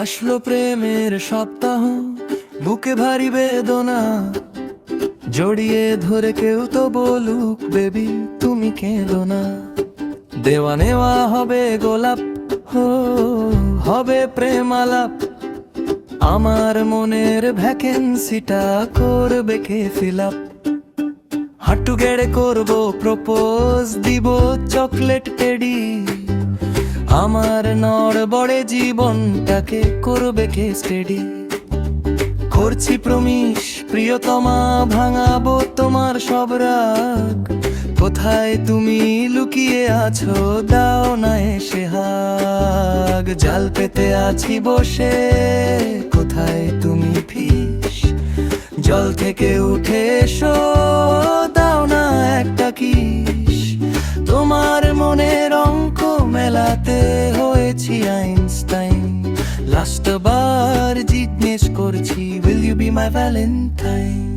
আসলো প্রেমের সপ্তাহ, বুকে ভারী বেদনা, জড়িয়ে ধরে কেউ তো বলুক বেবি তুমি কেঁদো না। দেওয়া নেওয়া হবে গোলাপ, হো হবে প্রেম আলাপ, আমার মনের ভ্যাকেন্সিটা করবে কে ফিল আপ। হাঁটু গেড়ে করবো প্রপোজ, দিব চকলেট টেডি, আমার নড়বড়ে জীবনটাকে করবে কে স্টেডি। করছি প্রমিস প্রিয়তমা, ভাঙাবো তোমার সব রাগ, কোথায় তুমি লুকিয়ে আছো দাও না এসে হাগ। জাল পেতে আছি বসে, কোথায় তুমি ফিস, জল থেকে উঠে এসো দাও না একটা কিস। তোমার মনের অঙ্ক মেলাতে হয়েছি আইনস্টাইন, লাস্ট বার জিজ্ঞেস করছি will you be my valentine।